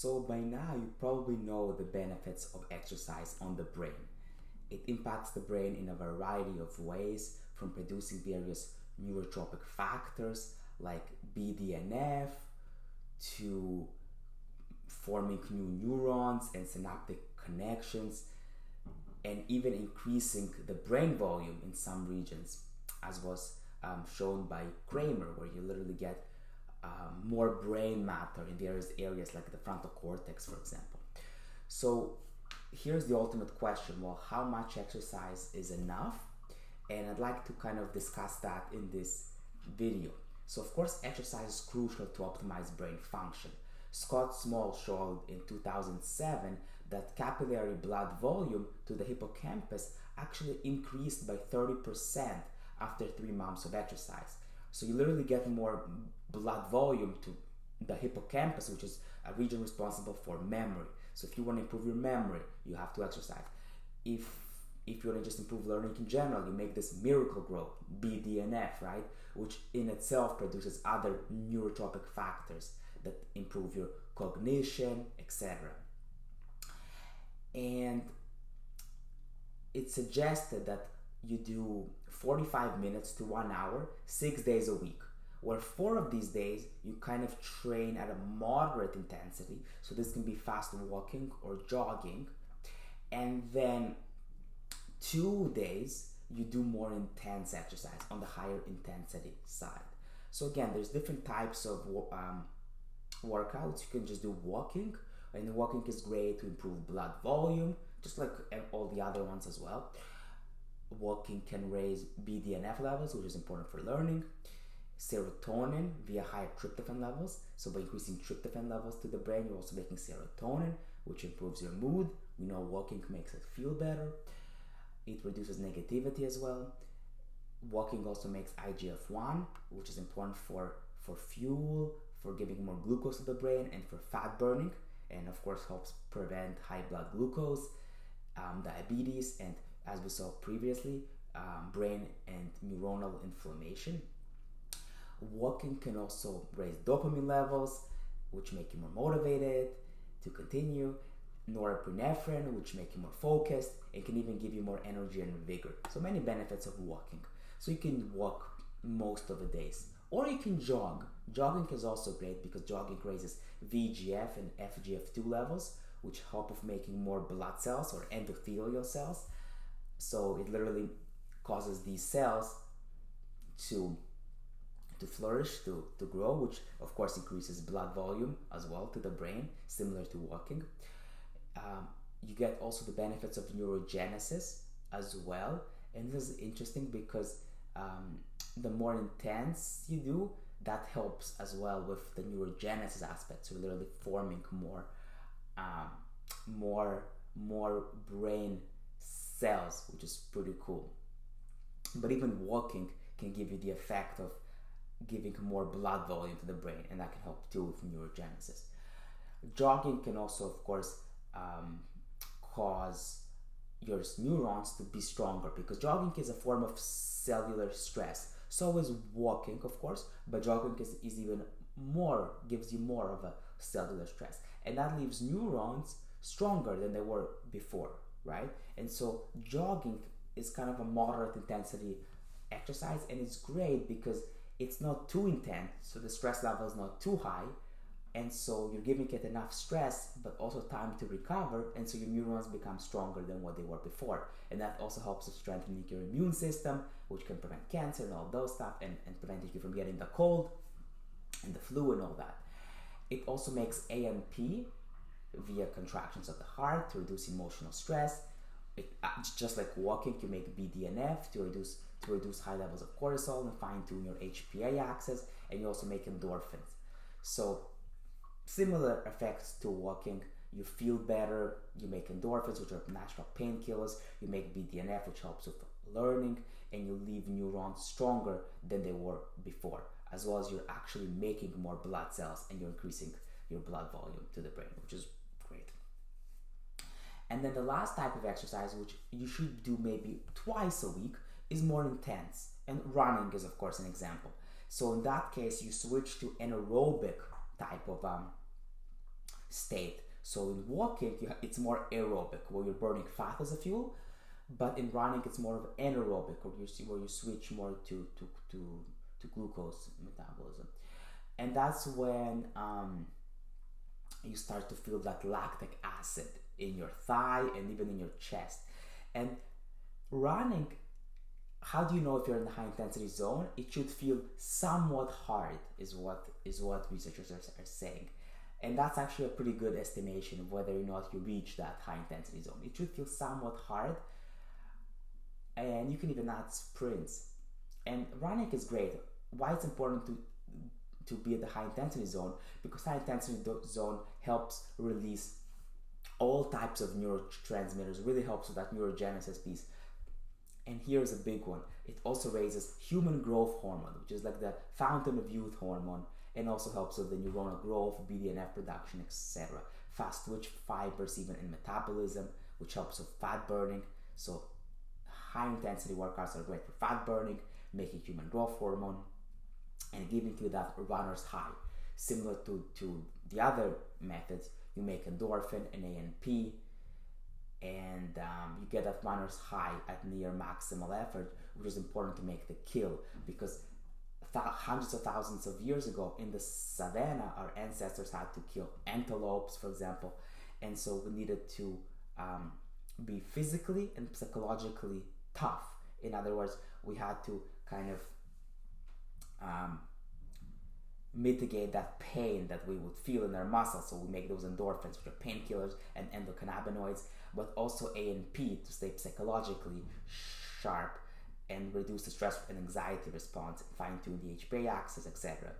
So by now you probably know the benefits of exercise on the brain. It impacts the brain in a variety of ways, from producing various neurotropic factors like BDNF to forming new neurons and synaptic connections, and even increasing the brain volume in some regions, as was shown by Kramer, where you literally get more brain matter in various areas like the frontal cortex, for example. So here's the ultimate question. Well, how much exercise is enough? And I'd like to kind of discuss that in this video. So of course, exercise is crucial to optimize brain function. Scott Small showed in 2007 that capillary blood volume to the hippocampus actually increased by 30% after 3 months of exercise. So you literally get more blood volume to the hippocampus, which is a region responsible for memory. So if you want to improve your memory, you have to exercise. If you want to just improve learning in general, you make this miracle growth, BDNF, right? Which in itself produces other neurotropic factors that improve your cognition, etc. And it's suggested that you do 45 minutes to 1 hour, 6 days a week, where 4 of these days you kind of train at a moderate intensity. So this can be fast walking or jogging. And then 2 days you do more intense exercise on the higher intensity side. So again, there's different types of workouts. You can just do walking, and walking is great to improve blood volume, just like all the other ones as well. Walking can raise BDNF levels, which is important for learning, serotonin via higher tryptophan levels. So by increasing tryptophan levels to the brain, you're also making serotonin, which improves your mood. We know walking makes us feel better. It reduces negativity as well. Walking also makes IGF-1, which is important for fuel, for giving more glucose to the brain, and for fat burning, and of course helps prevent high blood glucose, diabetes, and as we saw previously, brain and neuronal inflammation. Walking can also raise dopamine levels, which make you more motivated to continue, norepinephrine, which make you more focused, and can even give you more energy and vigor. So many benefits of walking. So you can walk most of the days, or you can jog. Jogging is also great because jogging raises VEGF and FGF-2 levels, which help with making more blood cells or endothelial cells. So it literally causes these cells to flourish, to grow, which of course increases blood volume as well to the brain, similar to walking. You get also the benefits of neurogenesis as well. And this is interesting because the more intense you do, that helps as well with the neurogenesis aspect. So literally forming more brain cells, which is pretty cool. But even walking can give you the effect of giving more blood volume to the brain, and that can help too with neurogenesis. Jogging can also, of course, cause your neurons to be stronger, because jogging is a form of cellular stress. So is walking, of course, but jogging is even more, gives you more of a cellular stress, and that leaves neurons stronger than they were before, right? And so jogging is kind of a moderate intensity exercise, and it's great because it's not too intense, so the stress level is not too high, and so you're giving it enough stress but also time to recover, and so your neurons become stronger than what they were before. And that also helps with strengthening your immune system, which can prevent cancer and all those stuff, and preventing you from getting the cold and the flu and all that. It also makes AMP via contractions of the heart to reduce emotional stress. Just like walking, you make BDNF to reduce high levels of cortisol and fine-tune your HPA axis, and you also make endorphins. So similar effects to walking. You feel better, you make endorphins, which are natural painkillers, you make BDNF, which helps with learning, and you leave neurons stronger than they were before, as well as you're actually making more blood cells and you're increasing your blood volume to the brain, which is great. And then the last type of exercise, which you should do maybe twice a week, is more intense, and running is of course an example. So in that case, you switch to anaerobic type of state. So in walking, it's more aerobic, where you're burning fat as a fuel, but in running, it's more of anaerobic, where you switch more to glucose metabolism, and that's when you start to feel that lactic acid in your thigh and even in your chest. And running, how do you know if you're in the high intensity zone? It should feel somewhat hard, is what researchers are saying. And that's actually a pretty good estimation of whether or not you reach that high intensity zone. It should feel somewhat hard, and you can even add sprints. And running is great. Why it's important to be at the high intensity zone? Because high intensity zone helps release all types of neurotransmitters, really helps with that neurogenesis piece. And here's a big one. It also raises human growth hormone, which is like the fountain of youth hormone, and also helps with the neuronal growth, BDNF production, etc. Fast twitch fibers even in metabolism, which helps with fat burning. So high intensity workouts are great for fat burning, making human growth hormone, and giving you that runner's high. Similar to the other methods, you make endorphin and ANP, and you get that runner's high at near maximal effort, which is important to make the kill, because hundreds of thousands of years ago in the savannah, our ancestors had to kill antelopes, for example, and so we needed to be physically and psychologically tough. In other words, we had to kind of mitigate that pain that we would feel in our muscles, so we make those endorphins, which are painkillers, and endocannabinoids, but also ANP to stay psychologically sharp and reduce the stress and anxiety response, fine-tune the HPA axis, etc.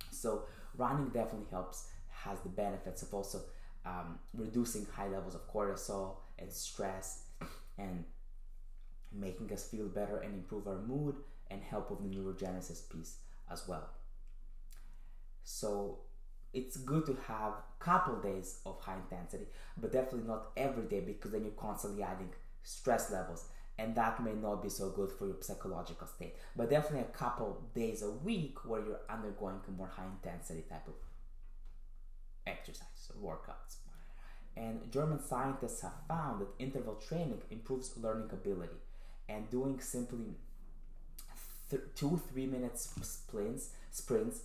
So running definitely helps, has the benefits of also reducing high levels of cortisol and stress, and making us feel better and improve our mood, and help with the neurogenesis piece as well. So it's good to have a couple days of high intensity, but definitely not every day, because then you're constantly adding stress levels, and that may not be so good for your psychological state. But definitely a couple days a week where you're undergoing a more high intensity type of exercise or workouts. And German scientists have found that interval training improves learning ability, and doing simply 2-3 minutes sprints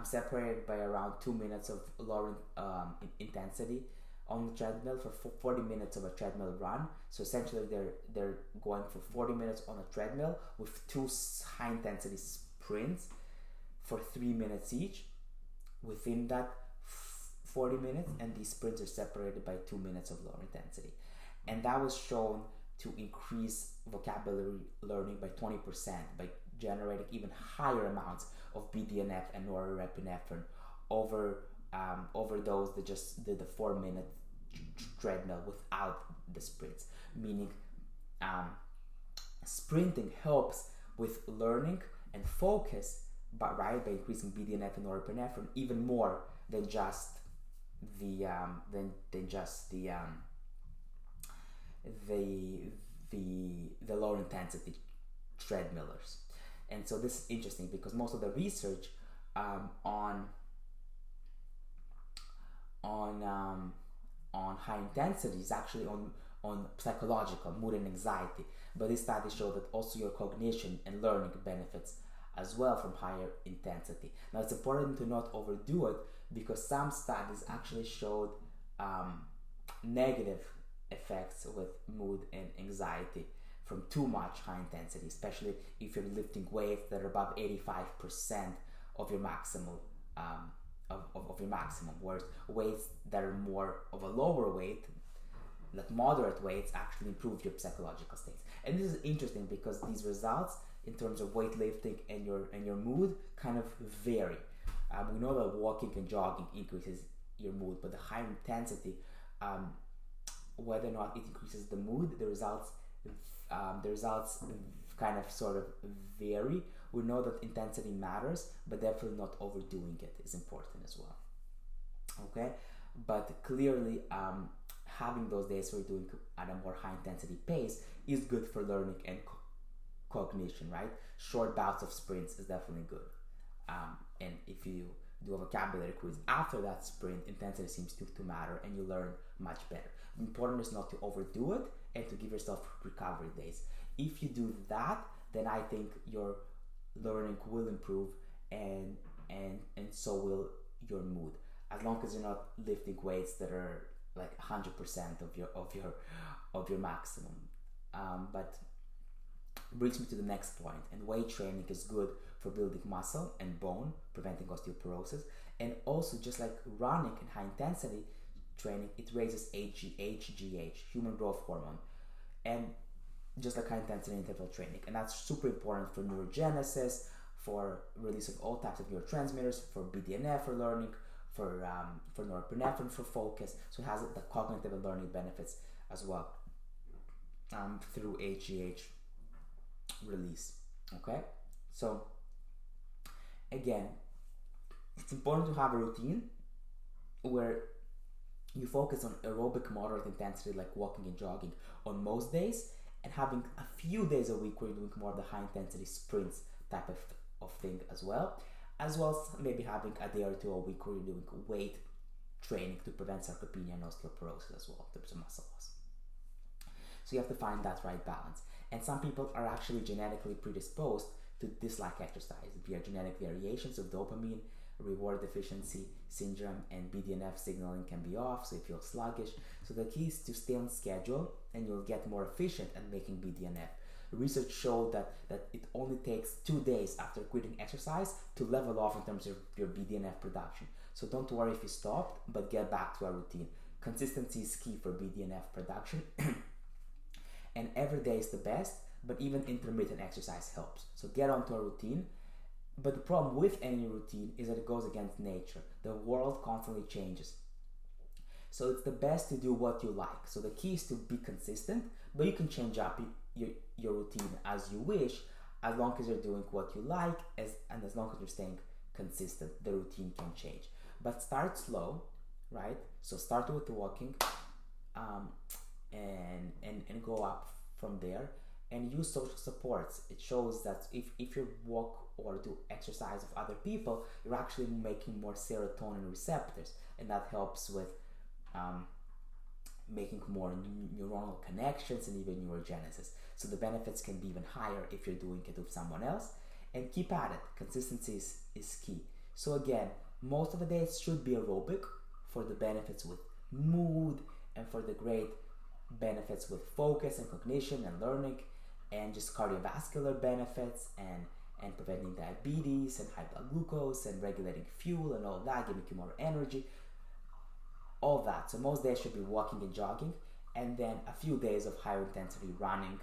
separated by around 2 minutes of lower intensity on the treadmill for 40 minutes of a treadmill run. So essentially they're going for 40 minutes on a treadmill with 2 high intensity sprints for 3 minutes each within that 40 minutes, and these sprints are separated by 2 minutes of lower intensity. And that was shown to increase vocabulary learning by 20% by generating even higher amounts of BDNF and norepinephrine over those that just did the 4-minute treadmill without the sprints. Meaning sprinting helps with learning and focus, but by increasing BDNF and norepinephrine even more than just the lower intensity treadmillers. And so this is interesting because most of the research on high intensity is actually on psychological mood and anxiety, but this study showed that also your cognition and learning benefits as well from higher intensity. Now it's important to not overdo it, because some studies actually showed negative effects with mood and anxiety from too much high intensity, especially if you're lifting weights that are above 85% of your maximum of your maximum, whereas weights that are more of a lower weight, like moderate weights, actually improve your psychological states. And this is interesting because these results in terms of weightlifting and your mood kind of vary. We know that walking and jogging increases your mood, but the higher intensity, whether or not it increases the mood, the results kind of sort of vary. We know that intensity matters, but definitely not overdoing it is important as well. Okay, but clearly having those days where you're doing at a more high intensity pace is good for learning and cognition, right? Short bouts of sprints is definitely good. And if you do a vocabulary quiz after that sprint, intensity seems to matter, and you learn much better. Important is not to overdo it and to give yourself recovery days. If you do that, then I think your learning will improve, and so will your mood, as long as you're not lifting weights that are like 100% of your maximum. But brings me to the next point, and weight training is good for building muscle and bone, preventing osteoporosis, and also just like running and high intensity training, it raises HGH, human growth hormone, and just like high intensity interval training, and that's super important for neurogenesis, for release of all types of neurotransmitters, for BDNF for learning, for norepinephrine for focus. So it has the cognitive and learning benefits as well through HGH release. Okay, so again, it's important to have a routine where you focus on aerobic moderate intensity like walking and jogging on most days, and having a few days a week where you're doing more of the high intensity sprints type of thing as well as maybe having a day or two a week where you're doing weight training to prevent sarcopenia and osteoporosis as well, in terms of muscle loss. So you have to find that right balance. And some people are actually genetically predisposed to dislike exercise via genetic variations of dopamine, reward deficiency syndrome, and BDNF signaling can be off, so you feel sluggish. So the key is to stay on schedule, and you'll get more efficient at making BDNF. Research showed that it only takes 2 days after quitting exercise to level off in terms of your BDNF production. So don't worry if you stopped, but get back to a routine. Consistency is key for BDNF production. And every day is the best, but even intermittent exercise helps. So get onto a routine. But the problem with any routine is that it goes against nature. The world constantly changes. So it's the best to do what you like. So the key is to be consistent, but you can change up your routine as you wish, as long as you're doing what you like, and as long as you're staying consistent, the routine can change. But start slow, right? So start with the walking, and go up from there, and use social supports. It shows that if you walk or do exercise with other people, you're actually making more serotonin receptors, and that helps with making more neuronal connections and even neurogenesis. So the benefits can be even higher if you're doing it with someone else. And keep at it. Consistency is key. So again, most of the days should be aerobic for the benefits with mood, and for the great benefits with focus and cognition and learning, and just cardiovascular benefits, and preventing diabetes and high blood glucose and regulating fuel and all that, giving you more energy, all that. So most days should be walking and jogging, and then a few days of higher intensity running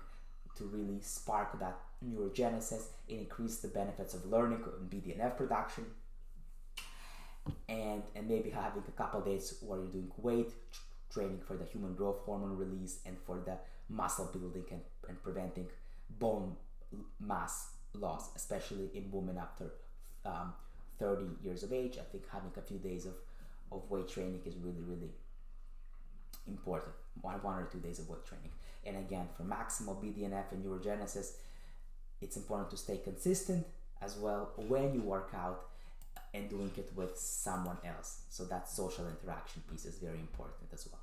to really spark that neurogenesis and increase the benefits of learning and BDNF production, and maybe having a couple days where you're doing weight training for the human growth hormone release and for the muscle building and preventing bone mass loss, especially in women after 30 years of age. I think having a few days of weight training is really, really important. One or 2 days of weight training. And again, for maximal BDNF and neurogenesis, it's important to stay consistent as well when you work out and doing it with someone else. So that social interaction piece is very important as well.